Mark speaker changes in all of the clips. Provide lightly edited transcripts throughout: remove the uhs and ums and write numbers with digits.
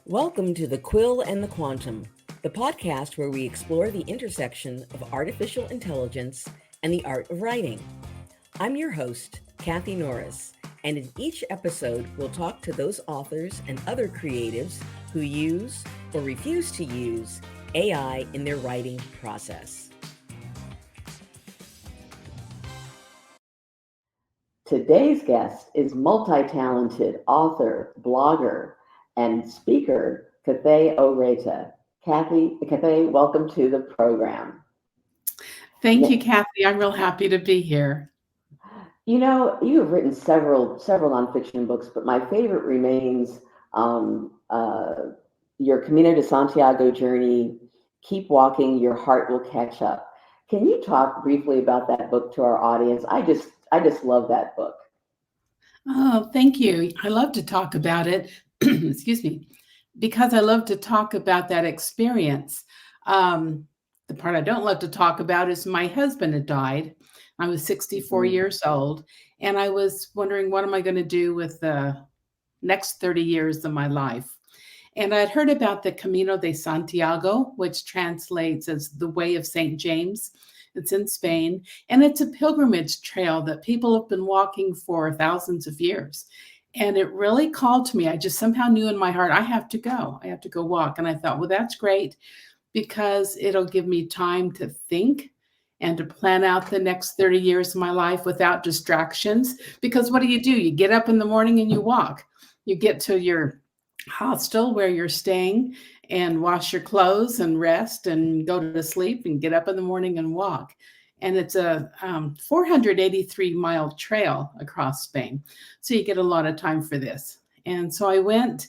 Speaker 1: Welcome to The Quill and the Quantum, the podcast where we explore the intersection of artificial intelligence and the art of writing. I'm your host, Kathy Norris, and in each episode, we'll talk to those authors and other creatives who use or refuse to use AI in their writing process.
Speaker 2: Today's guest is multi-talented author, blogger, and speaker, Cathay O Reta. Cathay, welcome to the program.
Speaker 3: Thank you, Kathy. I'm real happy to be here.
Speaker 2: You know, you have written several nonfiction books, but my favorite remains your Camino de Santiago journey, Keep Walking, Your Heart Will Catch Up. Can you talk briefly about that book to our audience? I just love that book.
Speaker 3: Oh, thank you. I love to talk about it. Excuse me, because I love to talk about that experience. The part I don't love to talk about is my husband had died. I was 64 years old, and I was wondering, what am I going to do with the next 30 years of my life? And I'd heard about the Camino de Santiago, which translates as the Way of St. James. It's in Spain, and it's a pilgrimage trail that people have been walking for thousands of years. And it really called to me. I just somehow knew in my heart, I have to go. I have to go walk. And I thought, well, that's great because it'll give me time to think and to plan out the next 30 years of my life without distractions. Because what do? You get up in the morning and you walk. You get to your hostel where you're staying and wash your clothes and rest and go to sleep and get up in the morning and walk. And it's a 483-mile trail across Spain. So you get a lot of time for this. And so I went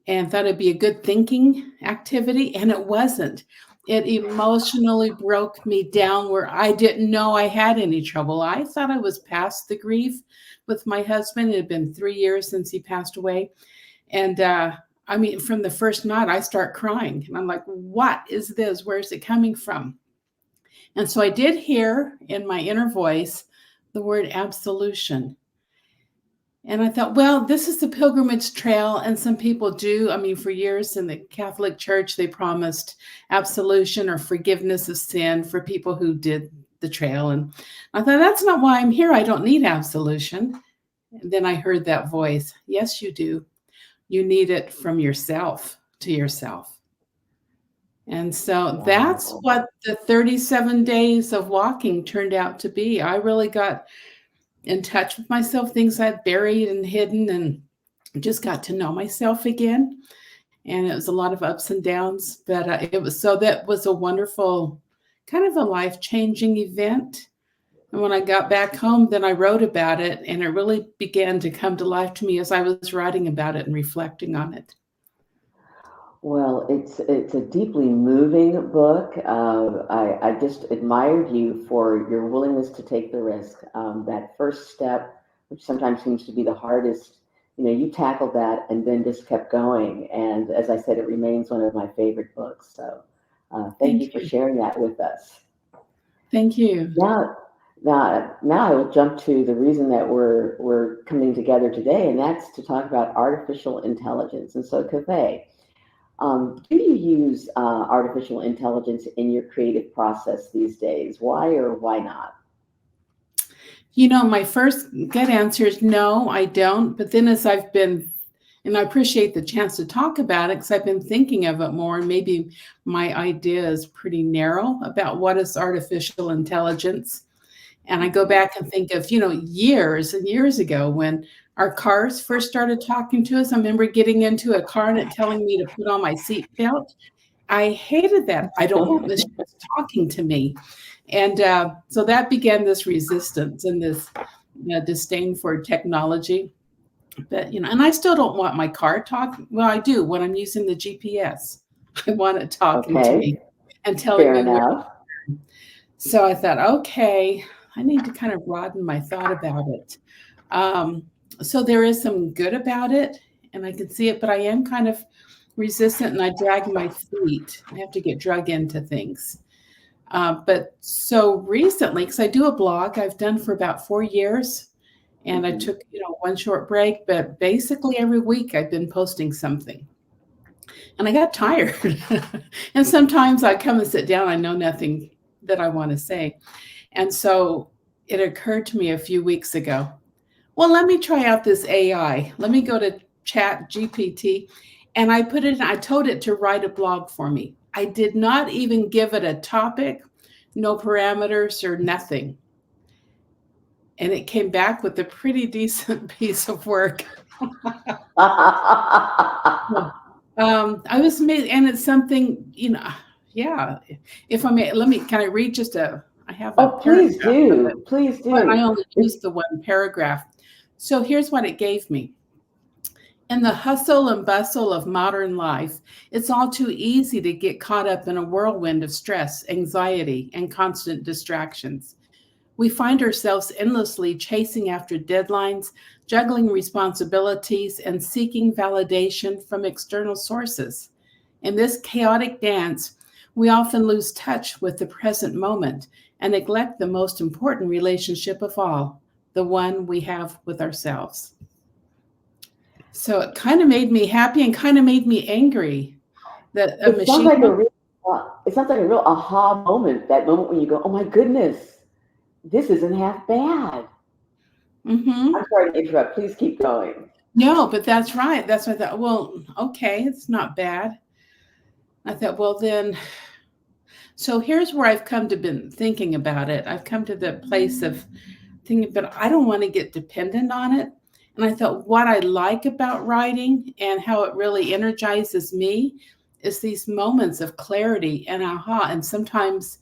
Speaker 3: and thought it'd be a good thinking activity, and it wasn't. It emotionally broke me down where I didn't know I had any trouble. I thought I was past the grief with my husband. It had been 3 years since he passed away. And from the first night, I start crying. And I'm like, what is this? Where's it coming from? And so I did hear in my inner voice the word absolution. And I thought, well, this is the pilgrimage trail. And some people do. For years in the Catholic Church, they promised absolution or forgiveness of sin for people who did the trail. And I thought, that's not why I'm here. I don't need absolution. And then I heard that voice. Yes, you do. You need it from yourself to yourself. And so that's what the 37 days of walking turned out to be. I really got in touch with myself, things I'd buried and hidden, and just got to know myself again. And it was a lot of ups and downs, but that was a wonderful, kind of a life-changing event. And when I got back home, then I wrote about it, and it really began to come to life to me as I was writing about it and reflecting on it.
Speaker 2: Well, it's a deeply moving book. I just admired you for your willingness to take the risk. That first step, which sometimes seems to be the hardest, you tackled that and then just kept going. And as I said, it remains one of my favorite books. So thank you for sharing that with us.
Speaker 3: Thank you.
Speaker 2: Now I will jump to the reason that we're coming together today, and that's to talk about artificial intelligence. And so, Cathay, do you use artificial intelligence in your creative process these days? Why or why not?
Speaker 3: My first gut answer is no, I don't. But then as I've been, and I appreciate the chance to talk about it because I've been thinking of it more, and maybe my idea is pretty narrow about what is artificial intelligence. And I go back and think of, years and years ago when our cars first started talking to us. I remember getting into a car and it telling me to put on my seatbelt. I hated that. I don't want this talking to me. And so that began this resistance and this disdain for technology. But, and I still don't want my car talking. Well, I do when I'm using the GPS. I want it talking to me and telling me where. So I thought, okay, I need to kind of broaden my thought about it. So there is some good about it, and I can see it, but I am kind of resistant, and I drag my feet. I have to get drug into things. But so recently, because I do a blog, I've done for about 4 years, and I took, one short break, but basically every week I've been posting something. And I got tired. And sometimes I come and sit down, I know nothing that I want to say. And so it occurred to me a few weeks ago, well, let me try out this AI. Let me go to Chat GPT. And I told it to write a blog for me. I did not even give it a topic, no parameters or nothing. And it came back with a pretty decent piece of work. I was amazed, and it's something, yeah. If I may, can I read just I have a
Speaker 2: Please
Speaker 3: paragraph of it,
Speaker 2: do. Please
Speaker 3: but I
Speaker 2: do.
Speaker 3: only used the one paragraph. So here's what it gave me. In the hustle and bustle of modern life, it's all too easy to get caught up in a whirlwind of stress, anxiety, and constant distractions. We find ourselves endlessly chasing after deadlines, juggling responsibilities, and seeking validation from external sources. In this chaotic dance, we often lose touch with the present moment and neglect the most important relationship of all, the one we have with ourselves. So it kind of made me happy and kind of made me angry that a
Speaker 2: It sounds
Speaker 3: machine.
Speaker 2: like it sounds like a real aha moment. That moment when you go, "Oh my goodness, this isn't half bad."
Speaker 3: Mm-hmm.
Speaker 2: I'm sorry to interrupt. Please keep going.
Speaker 3: No, but that's right. That's what I thought. Well, okay, it's not bad. I thought, well, then, so here's where I've come to been thinking about it. I've come to the place of thinking, but I don't want to get dependent on it. And I thought, what I like about writing and how it really energizes me is these moments of clarity and aha. And sometimes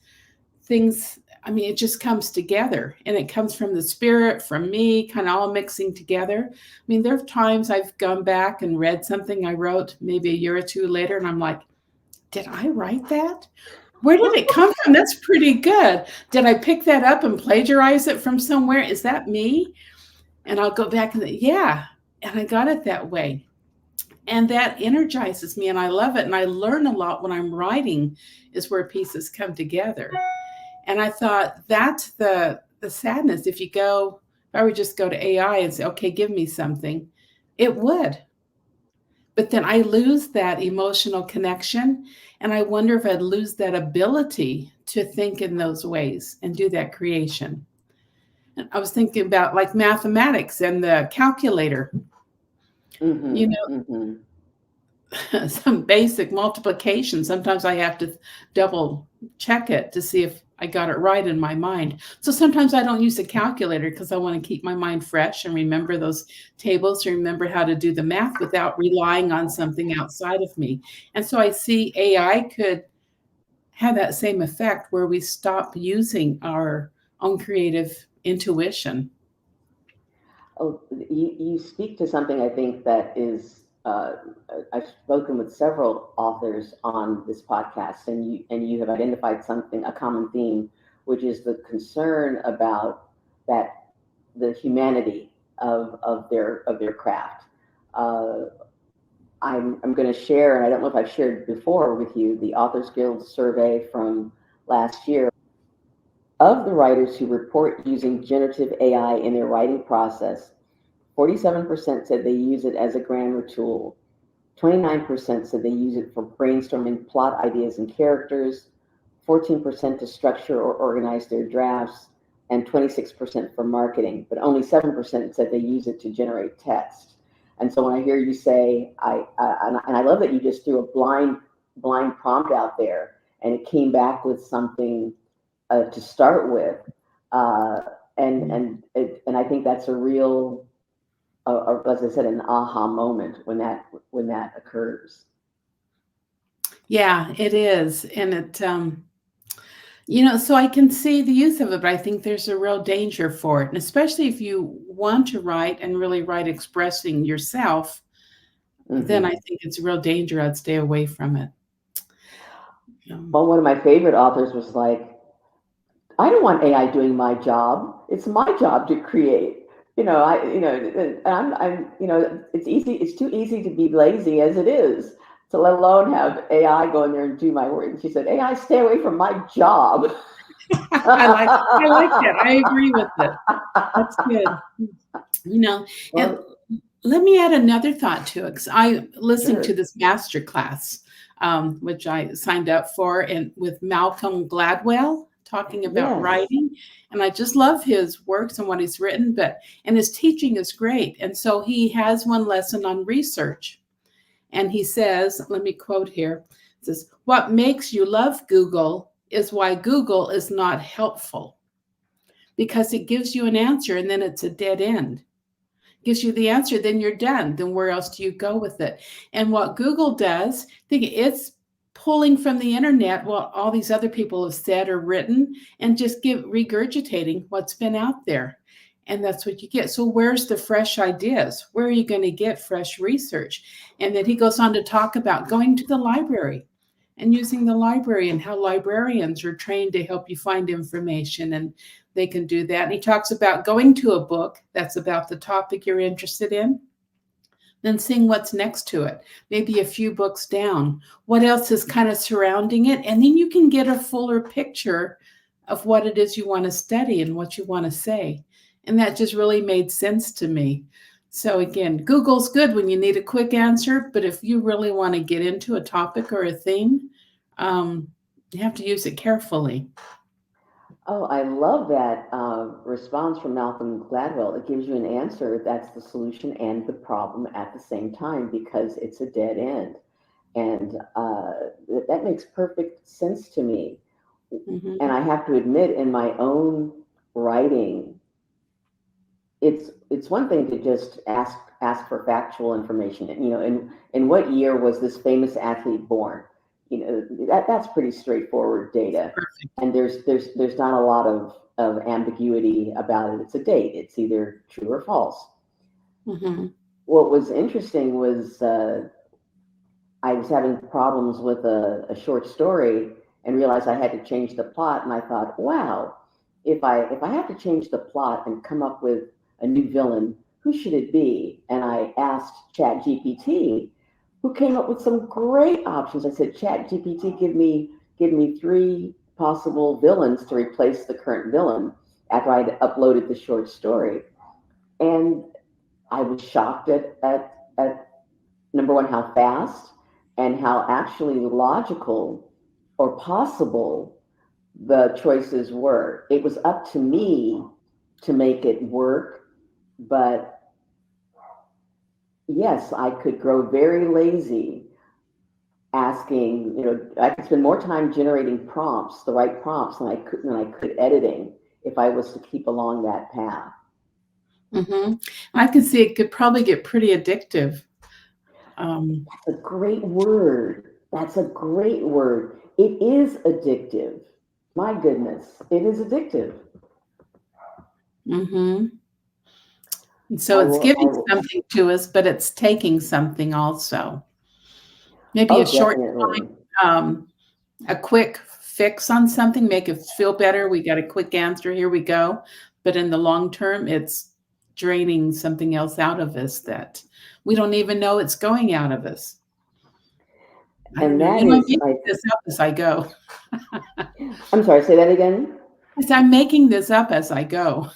Speaker 3: things, it just comes together, and it comes from the spirit, from me, kind of all mixing together. There are times I've gone back and read something I wrote maybe a year or two later, and I'm like, did I write that? Where did it come from? That's pretty good. Did I pick that up and plagiarize it from somewhere? Is that me? And I'll go back and yeah, and I got it that way. And that energizes me, and I love it. And I learn a lot when I'm writing, is where pieces come together. And I thought that's the sadness. If I would just go to AI and say, okay, give me something, it would. But then I lose that emotional connection. And I wonder if I'd lose that ability to think in those ways and do that creation. And I was thinking about like mathematics and the calculator.
Speaker 2: Mm-hmm.
Speaker 3: Some basic multiplication. Sometimes I have to double check it to see if I got it right in my mind. So sometimes I don't use a calculator because I want to keep my mind fresh and remember those tables, remember how to do the math without relying on something outside of me. And so I see AI could have that same effect where we stop using our own creative intuition.
Speaker 2: Oh, you speak to something I think that is. I've spoken with several authors on this podcast, and you have identified a common theme, which is the concern about the humanity of their craft. I'm going to share, and I don't know if I've shared before with you, the Authors Guild survey from last year. Of the writers who report using generative AI in their writing process, 47% said they use it as a grammar tool. 29% said they use it for brainstorming plot ideas and characters, 14% to structure or organize their drafts, and 26% for marketing. But only 7% said they use it to generate text. And so when I hear you say, and I love that you just threw a blind prompt out there, and it came back with something to start with, and I think that's a real, as I said, an aha moment when that occurs.
Speaker 3: Yeah, it is. And it, so I can see the use of it, but I think there's a real danger for it. And especially if you want to write and really write expressing yourself, then I think it's a real danger. I'd stay away from it.
Speaker 2: Well, one of my favorite authors was like, I don't want AI doing my job. It's my job to create. And I'm, it's easy. It's too easy to be lazy as it is, to let alone have AI go in there and do my work. And she said, AI, stay away from my job.
Speaker 3: I like that. I agree with it. That's good.
Speaker 2: Well,
Speaker 3: Let me add another thought to it, because I listened to
Speaker 2: Sure.
Speaker 3: this master class, which I signed up for, and with Malcolm Gladwell talking about
Speaker 2: Yes.
Speaker 3: writing. And I just love his works and what he's written, and his teaching is great. And so he has one lesson on research. And he says, let me quote here, it says, "What makes you love Google is why Google is not helpful, because it gives you an answer and then it's a dead end. Gives you the answer, then you're done. Then where else do you go with it?" And what Google does, think it's pulling from the internet what all these other people have said or written, and just regurgitating what's been out there. And that's what you get. So where's the fresh ideas? Where are you going to get fresh research? And then he goes on to talk about going to the library and using the library, and how librarians are trained to help you find information, and they can do that. And he talks about going to a book that's about the topic you're interested in, then seeing what's next to it, maybe a few books down, what else is kind of surrounding it. And then you can get a fuller picture of what it is you want to study and what you want to say. And that just really made sense to me. So again, Google's good when you need a quick answer, but if you really want to get into a topic or a theme, you have to use it carefully.
Speaker 2: Oh, I love that response from Malcolm Gladwell. It gives you an answer that's the solution and the problem at the same time, because it's a dead end. And that makes perfect sense to me.
Speaker 3: Mhm.
Speaker 2: And I have to admit, in my own writing, it's one thing to just ask for factual information. You know, in what year was this famous athlete born? You know, that's pretty straightforward data, and there's not a lot of ambiguity about it. It's a date. It's either true or false.
Speaker 3: Mhm.
Speaker 2: What was interesting was I was having problems with a short story and realized I had to change the plot. And I thought, wow, if I have to change the plot and come up with a new villain, who should it be? And I asked ChatGPT, who came up with some great options. I said, ChatGPT, give me three possible villains to replace the current villain after I'd uploaded the short story. And I was shocked at number one, how fast and how actually logical or possible the choices were. It was up to me to make it work, but yes, I could grow very lazy asking, I could spend more time generating prompts, the right prompts, than I could editing if I was to keep along that path.
Speaker 3: Mhm. I can see it could probably get pretty addictive.
Speaker 2: That's a great word. That's a great word. It is addictive. My goodness, it is addictive.
Speaker 3: Mhm. And so
Speaker 2: I
Speaker 3: it's
Speaker 2: will, I
Speaker 3: giving
Speaker 2: will.
Speaker 3: something to us, but it's taking something also. Maybe a
Speaker 2: Oh,
Speaker 3: short
Speaker 2: definitely.
Speaker 3: a quick fix on something, make it feel better. We got a quick answer, here we go. But in the long term, it's draining something else out of us that we don't even know it's going out of us. I don't
Speaker 2: And
Speaker 3: know.
Speaker 2: that
Speaker 3: You know, I'm
Speaker 2: is,
Speaker 3: making this up as I go.
Speaker 2: I'm sorry, say that again.
Speaker 3: Yes, I'm making this up as I go.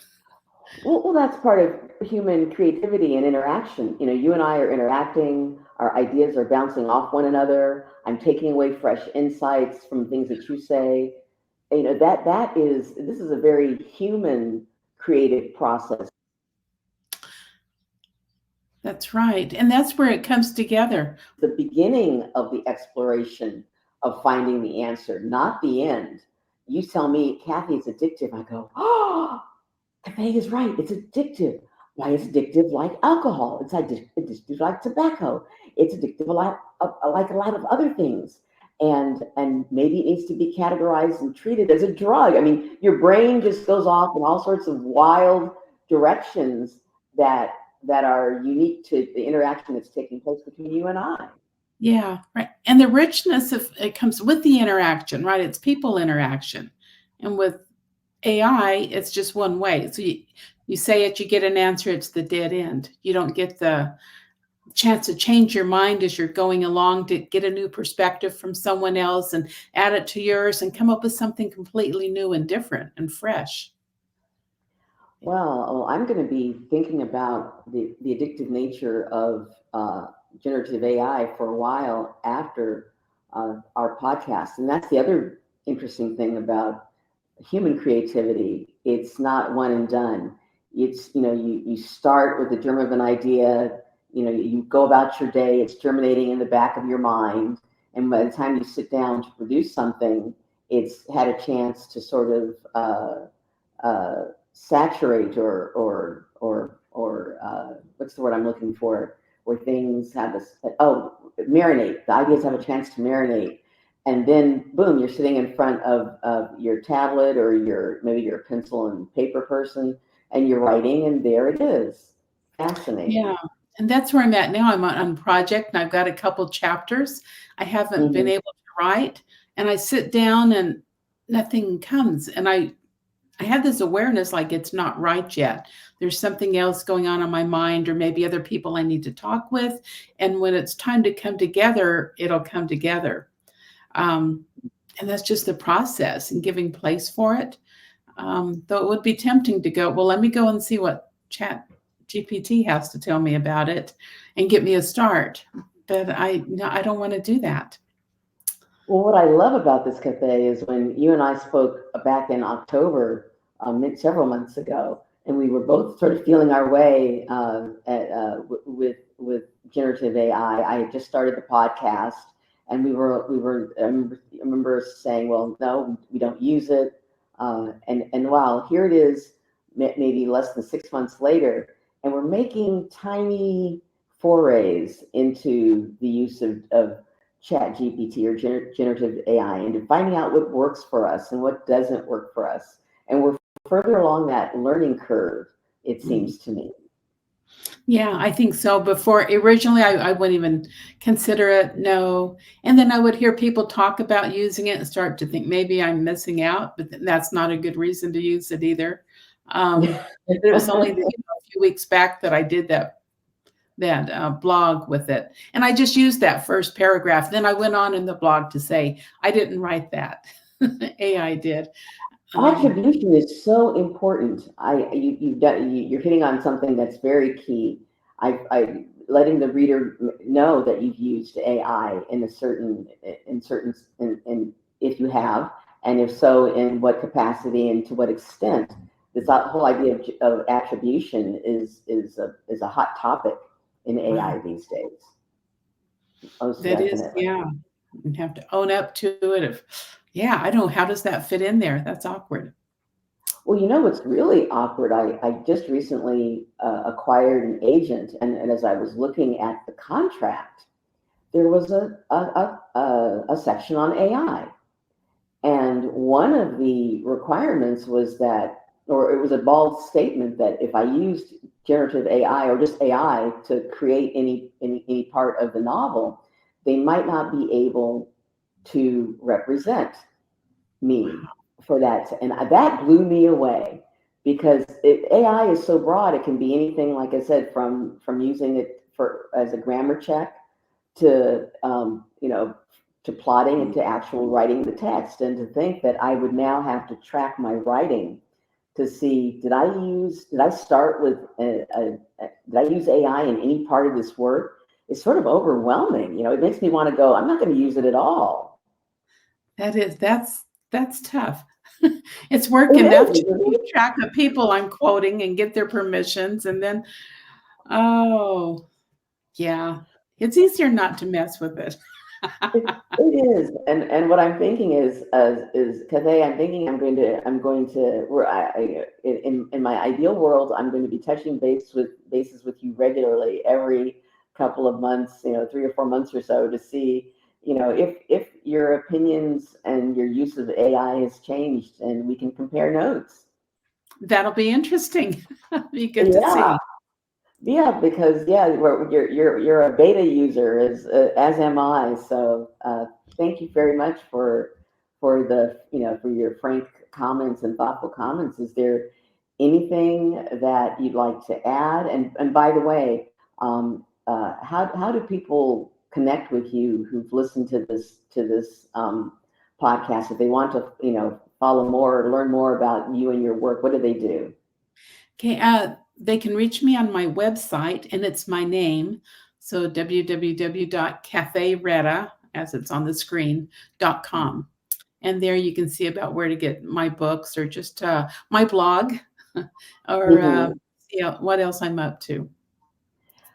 Speaker 2: Well, that's part of human creativity and interaction. You and I are interacting, our ideas are bouncing off one another. I'm taking away fresh insights from things that you say. This is a very human creative process.
Speaker 3: That's right. And that's where it comes together.
Speaker 2: The beginning of the exploration of finding the answer, not the end. You tell me, Kathy, it's addictive. I go, oh, Cathay is right. It's addictive. Why is addictive like alcohol? It's addictive like tobacco. It's addictive like a lot of other things. And maybe it needs to be categorized and treated as a drug. I mean, your brain just goes off in all sorts of wild directions that are unique to the interaction that's taking place between you and I.
Speaker 3: Yeah, right. And the richness of it comes with the interaction, right? It's people interaction. And with AI, it's just one way. So you say it, you get an answer, it's the dead end. You don't get the chance to change your mind as you're going along, to get a new perspective from someone else and add it to yours and come up with something completely new and different and fresh.
Speaker 2: Well, I'm going to be thinking about the addictive nature of generative AI for a while after our podcast. And that's the other interesting thing about human creativity. It's not one and done. It's, you start with the germ of an idea, you go about your day, it's germinating in the back of your mind. And by the time you sit down to produce something, it's had a chance to sort of saturate or what's the word I'm looking for, where things have this, marinate. The ideas have a chance to marinate, and then boom, you're sitting in front of your tablet or maybe your pencil and paper person, and you're writing, and there it is. Fascinating.
Speaker 3: Yeah. And that's where I'm at now. I'm on project and I've got a couple chapters. I haven't been able to write, and I sit down and nothing comes. And I have this awareness like it's not right yet. There's something else going on my mind, or maybe other people I need to talk with. And when it's time to come together, it'll come together. And that's just the process and giving place for it. Though it would be tempting to go, well, let me go and see what Chat GPT has to tell me about it and get me a start. But I don't want to do that.
Speaker 2: Well, what I love about this cafe is when you and I spoke back in October, several months ago, and we were both sort of feeling our way with generative AI. I had just started the podcast, and we were. I remember saying, "Well, no, we don't use it." And wow, here it is, maybe less than 6 months later, and we're making tiny forays into the use of Chat GPT or generative AI, and finding out what works for us and what doesn't work for us. And we're further along that learning curve, it seems to me.
Speaker 3: Yeah, I think so. Before, originally, I wouldn't even consider it. No. And then I would hear people talk about using it and start to think maybe I'm missing out, but that's not a good reason to use it either. It was only a few weeks back that I did that blog with it. And I just used that first paragraph. Then I went on in the blog to say, I didn't write that. AI did.
Speaker 2: Attribution is so important. You're hitting on something that's very key. I letting the reader know that you've used AI in if you have, and if so, in what capacity and to what extent. This whole idea of attribution is a hot topic in AI these days. Most
Speaker 3: That is,
Speaker 2: definitely.
Speaker 3: yeah. You have to own up to it. I don't know. How does that fit in there? That's awkward.
Speaker 2: Well, what's really awkward, I just recently acquired an agent, and as I was looking at the contract, there was a section on AI. And one of the requirements was that, or it was a bold statement that if I used generative AI or just AI to create any part of the novel, they might not be able to represent me for that. And that blew me away, because AI is so broad. It can be anything, like I said, from using it as a grammar check to to plotting and to actual writing the text. And to think that I would now have to track my writing to see, did I start with did I use AI in any part of this work? It's sort of overwhelming. It makes me want to go, I'm not going to use it at all.
Speaker 3: That's tough. It's work enough to keep track of people I'm quoting and get their permissions. And then, it's easier not to mess with it.
Speaker 2: It is, and what I'm thinking is Cathay, I'm thinking I'm going to in my ideal world, I'm going to be touching bases with you regularly every couple of months, 3 or 4 months or so, to see, if your opinions and your use of AI has changed, and we can compare notes.
Speaker 3: That'll be interesting. Be good to see.
Speaker 2: Yeah, because you're a beta user, as am I. So thank you very much for for your frank comments and thoughtful comments. Is there anything that you'd like to add? And by the way, how do people connect with you who've listened to this podcast? If they want to follow more or learn more about you and your work, what do they do?
Speaker 3: Okay, they can reach me on my website, and it's my name. So www.cathayreta, as it's on the screen, .com. And there you can see about where to get my books or just my blog or see what else I'm up to.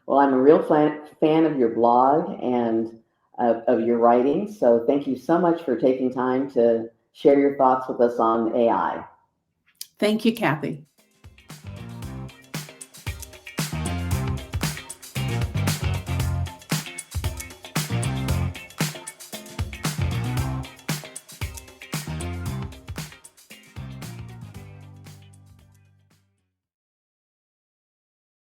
Speaker 2: Well, I'm a real fan of your blog and of your writing. So thank you so much for taking time to share your thoughts with us on AI.
Speaker 3: Thank you, Cathay.